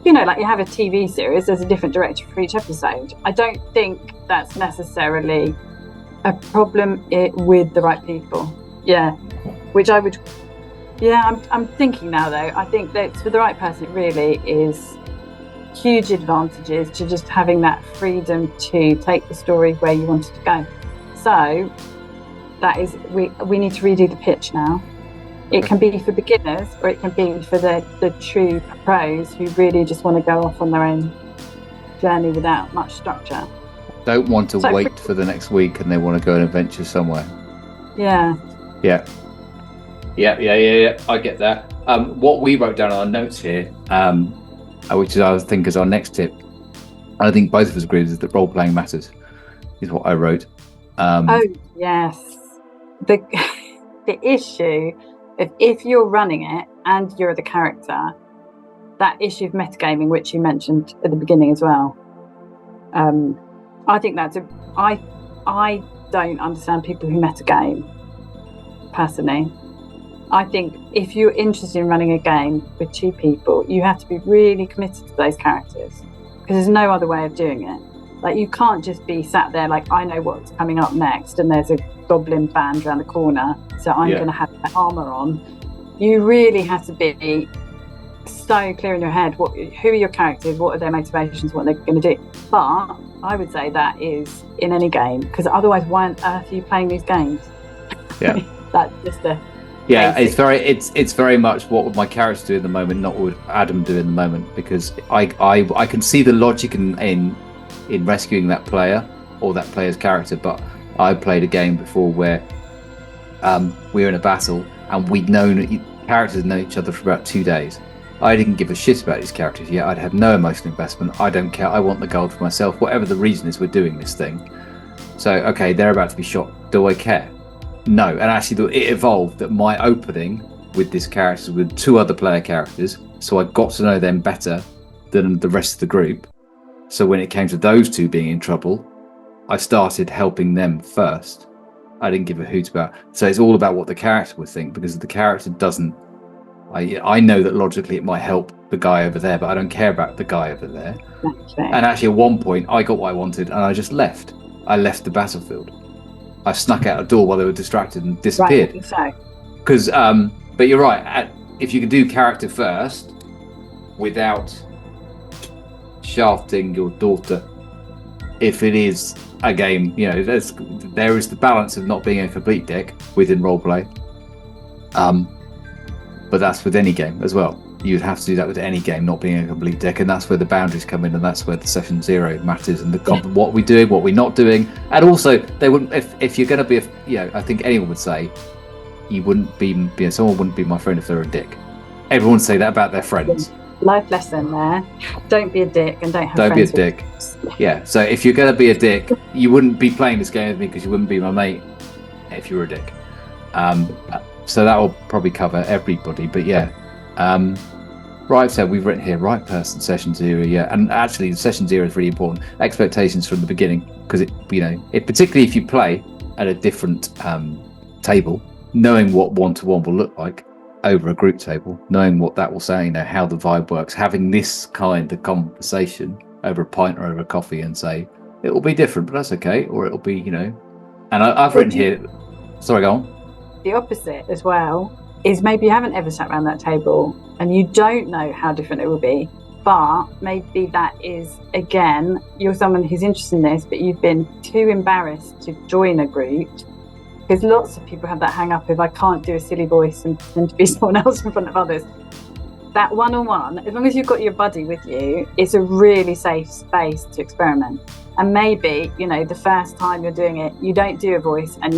like you have a TV series, there's a different director for each episode. I don't think that's necessarily a problem with the right people. Yeah, which I would, I'm thinking now though, I think that for the right person, it really is huge advantages to just having that freedom to take the story where you want it to go. So that is, we need to redo the pitch now. It can be for beginners, or it can be for the true pros who really just want to go off on their own journey without much structure. Don't want to wait for the next week, and they want to go and adventure somewhere. Yeah. I get that. What we wrote down on our notes here, which is I think is our next tip, and I think both of us agree, is that role playing matters. Is what I wrote. Oh yes. The issue of if you're running it and you're the character, that issue of metagaming, which you mentioned at the beginning as well. I think I don't understand people who metagame personally. I think if you're interested in running a game with two people, you have to be really committed to those characters, because there's no other way of doing it. Like, you can't just be sat there like, I know what's coming up next and there's a goblin band around the corner, so I'm going to have my armour on. You really have to be so clear in your head who are your characters, what are their motivations, what they're going to do. But I would say that is in any game, because otherwise why on earth are you playing these games? Yeah. That's just a basic. It's very much what would my character do in the moment, not what would Adam do in the moment, because I can see the logic in rescuing that player or that player's character. But I played a game before where we were in a battle and characters know each other for about 2 days. I didn't give a shit about these characters yet. I'd had no emotional investment. I don't care. I want the gold for myself. Whatever the reason is, we're doing this thing. So, okay, they're about to be shot. Do I care? No. And actually, it evolved that my opening with this character with 2 other player characters, so I got to know them better than the rest of the group. So when it came to those 2 being in trouble, I started helping them first. I didn't give a hoot about. So it's all about what the character would think, because if the character doesn't, I know that logically it might help the guy over there, but I don't care about the guy over there. Okay. And actually, at one point, I got what I wanted, and I just left. I left the battlefield. I snuck out a door while they were distracted and disappeared. Because, but you're right. If you can do character first, without shafting your daughter, if it is a game, there is the balance of not being a complete dick within roleplay. But that's with any game as well. You'd have to do that with any game, not being a complete dick, and that's where the boundaries come in, and that's where the session 0 matters, and what we're doing, what we're not doing, and also they wouldn't. If you're going to be, I think anyone would say, you wouldn't be, someone wouldn't be my friend if they're a dick. Everyone would say that about their friends. Life lesson there: don't be a dick and don't be a friends dick. Yeah. So if you're going to be a dick, you wouldn't be playing this game with me because you wouldn't be my mate if you were a dick. So that will probably cover everybody, but yeah. Right, so we've written here, right person, session 0, yeah. And actually, session 0 is really important. Expectations from the beginning, because it particularly if you play at a different table, knowing what one-to-one will look like over a group table, knowing what that will say, how the vibe works, having this kind of conversation over a pint or over a coffee and say, it will be different, but that's okay, or it'll be, and I've written here, sorry, go on. The opposite as well is maybe you haven't ever sat around that table and you don't know how different it will be, but maybe that is, again, you're someone who's interested in this, but you've been too embarrassed to join a group, because lots of people have that hang up if I can't do a silly voice and pretend to be someone else in front of others. That one-on-one, as long as you've got your buddy with you, it's a really safe space to experiment. And maybe, the first time you're doing it, you don't do a voice and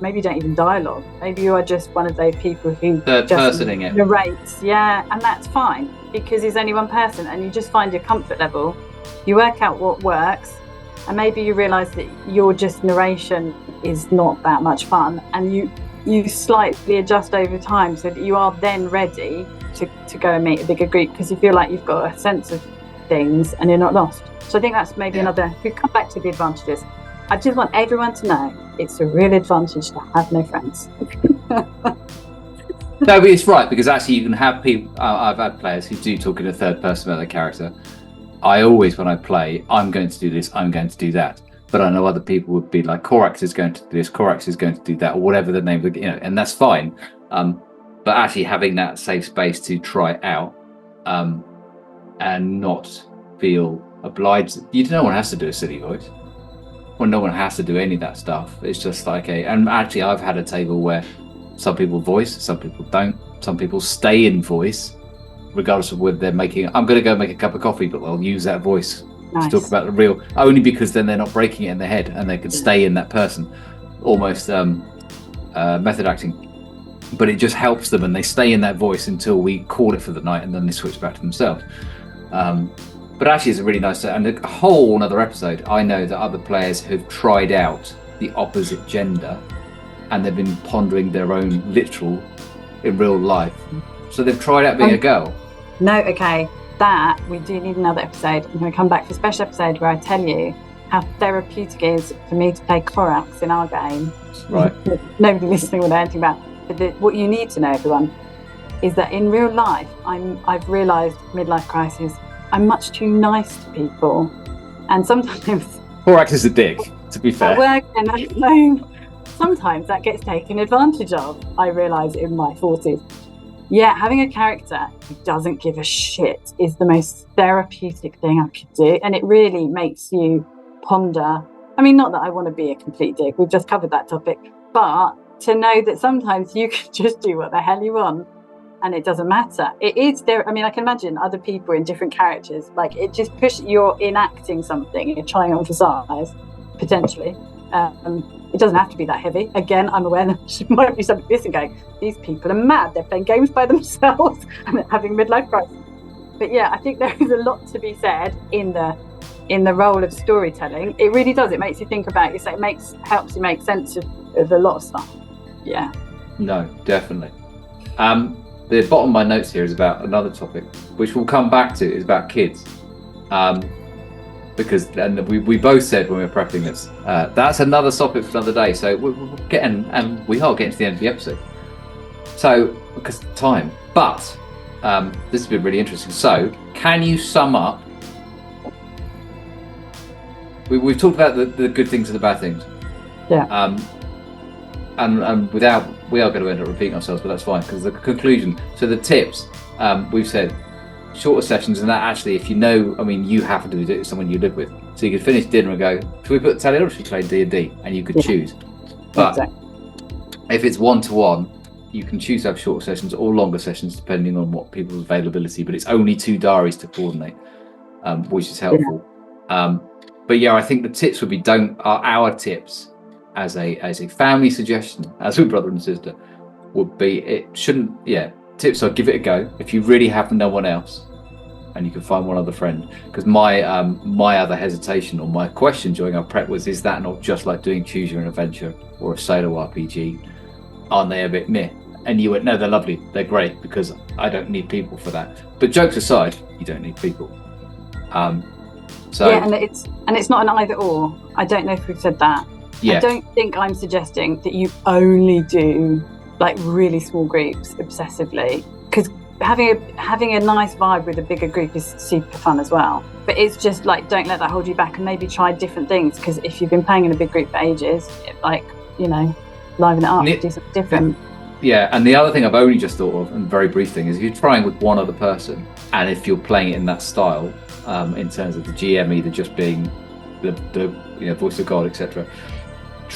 maybe you don't even dialogue. Maybe you are just one of those people who just narrates. Yeah, and that's fine, because there's only one person and you just find your comfort level. You work out what works, and maybe you realise that your just narration is not that much fun, and you slightly adjust over time so that you are then ready to go and meet a bigger group, because you feel like you've got a sense of things and you're not lost. So I think that's maybe another. We come back to the advantages. I just want everyone to know it's a real advantage to have no friends. No, but it's right, because actually you can have people. I've had players who do talk in a third person about their character. I always, when I play, I'm going to do this, I'm going to do that. But I know other people would be like, Corax is going to do this, Corax is going to do that, or whatever the name of the, and that's fine. But actually having that safe space to try it out, and not feel obliged. No one has to do a silly voice. Well, no one has to do any of that stuff. It's just like and actually I've had a table where some people voice, some people don't. Some people stay in voice, regardless of whether they're making, I'm going to go make a cup of coffee, but they'll use that voice to talk about the real, only because then they're not breaking it in their head and they can stay in that person, almost method acting. But it just helps them and they stay in that voice until we call it for the night, and then they switch back to themselves. But actually it's a really nice, and a whole another episode, I know that other players have tried out the opposite gender and they've been pondering their own literal in real life. So they've tried out being a girl. No, okay, that we do need another episode. I'm going to come back for a special episode where I tell you how therapeutic it is for me to play Corax in our game. Right. Nobody listening will know anything about. But what you need to know, everyone, is that in real life, I've realised midlife crisis, I'm much too nice to people, and sometimes Horak is a dick, to be At fair. work and at home, sometimes that gets taken advantage of, I realise in my 40s. Yeah, having a character who doesn't give a shit is the most therapeutic thing I could do. And it really makes you ponder. I mean, not that I want to be a complete dick, we've just covered that topic, but to know that sometimes you can just do what the hell you want and it doesn't matter. It is there. I mean, I can imagine other people in different characters, like it just you're enacting something, you're trying on facades, potentially. It doesn't have to be that heavy. Again, I'm aware that there might be something missing going, these people are mad, they're playing games by themselves and they're having midlife crisis. But yeah, I think there is a lot to be said in the role of storytelling. It really does. It makes you think about yourself. It helps you make sense of a lot of stuff. Yeah. No, definitely. The bottom of my notes here is about another topic, which we'll come back to, is about kids. Because we both said when we were prepping this, that's another topic for another day. So we are getting to the end of the episode. So because of time, but this has been really interesting. So can you sum up? We've talked about the good things and the bad things. Yeah. And we are going to end up repeating ourselves, but that's fine because the conclusion. So the tips, we've said. Shorter sessions, and that actually, if you happen to do it with someone you live with, so you could finish dinner and go, should we put the telly on or should we play D&D? And you could choose. But if it's one-to-one, you can choose to have shorter sessions or longer sessions depending on what people's availability, but it's only 2 diaries to coordinate, which is helpful. But yeah, I think the tips would be our tips as a family suggestion, as a brother and sister, would be tips are give it a go if you really have no one else and you can find one other friend, because my other hesitation or my question during our prep was, is that not just like doing choose your own adventure or a solo RPG? Aren't they a bit meh? And you went, no, they're lovely, they're great, because I don't need people for that. But jokes aside, you don't need people. And it's not an either or. I don't know if we've said that. I don't think I'm suggesting that you only do like really small groups obsessively, because having a nice vibe with a bigger group is super fun as well. But it's just like, don't let that hold you back, and maybe try different things, because if you've been playing in a big group for ages, liven it up, do something different. Yeah, and the other thing I've only just thought of, and very brief thing, is if you're trying with one other person, and if you're playing it in that style, in terms of the GM either just being the voice of God, etc.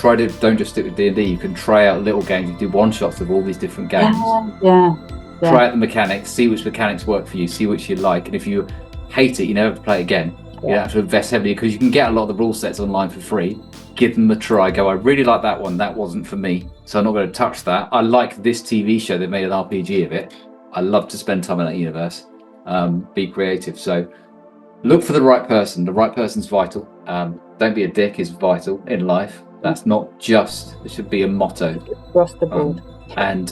Don't just stick with D&D. You can try out little games. You do one-shots of all these different games. Yeah. Try out the mechanics. See which mechanics work for you. See which you like. And if you hate it, you never have to play it again. You have to invest heavily, because you can get a lot of the rule sets online for free. Give them a try. Go, I really like that one. That wasn't for me, so I'm not going to touch that. I like this TV show that made an RPG of it. I love to spend time in that universe. Be creative. So look for the right person. The right person's vital. Don't be a dick is vital in life. That's not just, it should be a motto. Across the board. And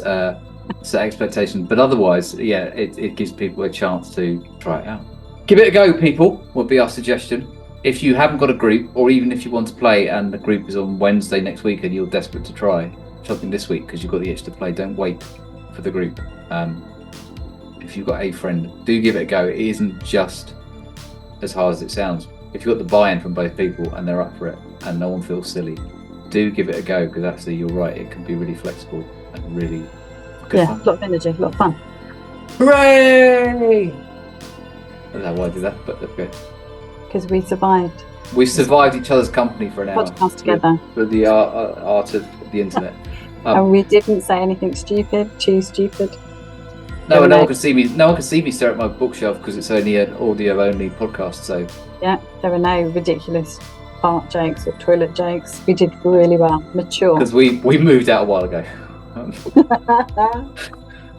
set expectations. But otherwise, it gives people a chance to try it out. Give it a go, people, would be our suggestion. If you haven't got a group, or even if you want to play and the group is on Wednesday next week and you're desperate to try something this week because you've got the itch to play, don't wait for the group. If you've got a friend, do give it a go. It isn't just as hard as it sounds. If you've got the buy-in from both people and they're up for it and no one feels silly, do give it a go, because actually you're right, it can be really flexible and really good fun. A lot of energy, a lot of fun. Hooray! I don't know why I did that, but okay. Because we survived. We survived each other's company for an hour. Podcast together. For the art of the internet. And we didn't say anything stupid, too stupid. No one can see me. No one can see me stare at my bookshelf because it's only an audio-only podcast. So yeah, there were no ridiculous fart jokes or toilet jokes. We did really well, mature. Because we moved out a while ago,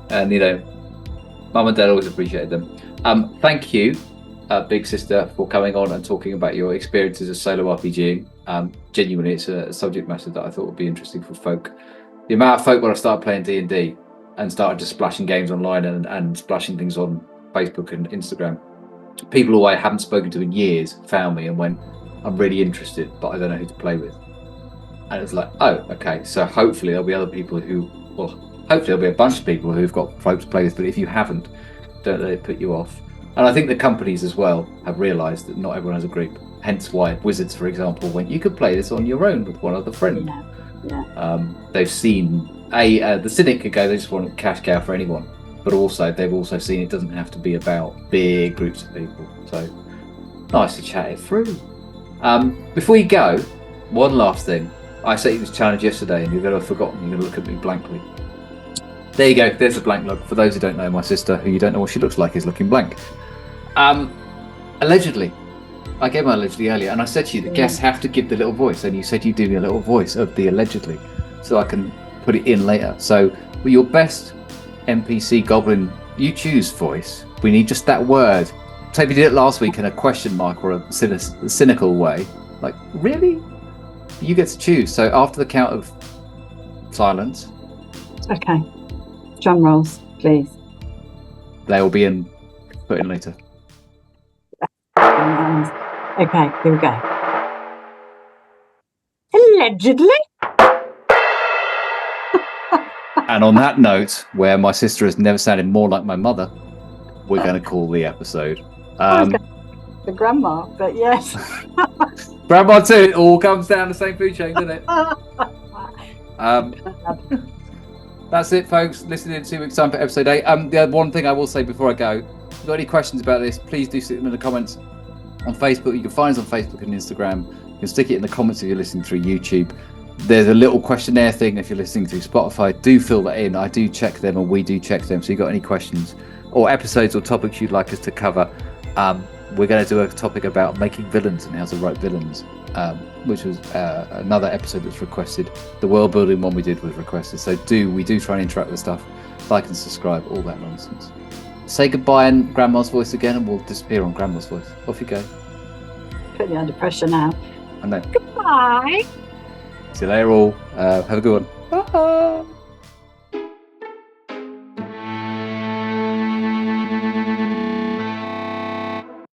and Mum and Dad always appreciated them. Thank you, big sister, for coming on and talking about your experiences of solo RPGing. Genuinely, it's a subject matter that I thought would be interesting for folk. The amount of folk when I started playing D&D and started just splashing games online and splashing things on Facebook and Instagram, people who I haven't spoken to in years found me and went, I'm really interested, but I don't know who to play with. And it's like, oh, okay, so hopefully there'll be other people hopefully there'll be a bunch of people who've got folk to play with, but if you haven't, don't let it put you off. And I think the companies as well have realised that not everyone has a group. hence why Wizards, for example, went, you could play this on your own with one other friend. They've seen the Cynic could go, they just want a cash cow for anyone, but also they've also seen it doesn't have to be about big groups of people. So nice to chat it through. Before you go, one last thing. I set you this challenge yesterday and you're going to have forgotten. You're going to look at me blankly. There you go. There's a blank look. For those who don't know, my sister, who you don't know what she looks like, is looking blank. Allegedly. I gave my allegedly earlier, and I said to you, the guests have to give the little voice, and you said you do me a little voice of the allegedly, so I can put it in later. So, with your best NPC goblin, you choose voice. We need just that word. Say we did it last week in a question mark or a cynical way. Like, really? You get to choose. So after the count of silence. Okay. Drum rolls, please. They will be put in later. Okay, here we go. Allegedly. And on that note, where my sister has never sounded more like my mother, we're going to call the episode. The grandma, but yes. Grandma too. It all comes down the same food chain, doesn't it? That's it, folks. Listening in 2 weeks' time for episode 8. The one thing I will say before I go, if you've got any questions about this, please do stick them in the comments on Facebook. You can find us on Facebook and Instagram. You can stick it in the comments if you're listening through YouTube. There's a little questionnaire thing if you're listening through Spotify. Do fill that in. I do check them, and we do check them. So if you've got any questions or episodes or topics you'd like us to cover, we're going to do a topic about making villains and how to write villains, which was another episode that's requested. The world building one we did was requested. So we do try and interact with stuff. Like and subscribe, all that nonsense. Say goodbye in Grandma's voice again, and we'll disappear on Grandma's voice. Off you go. Put me under pressure now. I know. Goodbye. See you later all. Have a good one. Bye.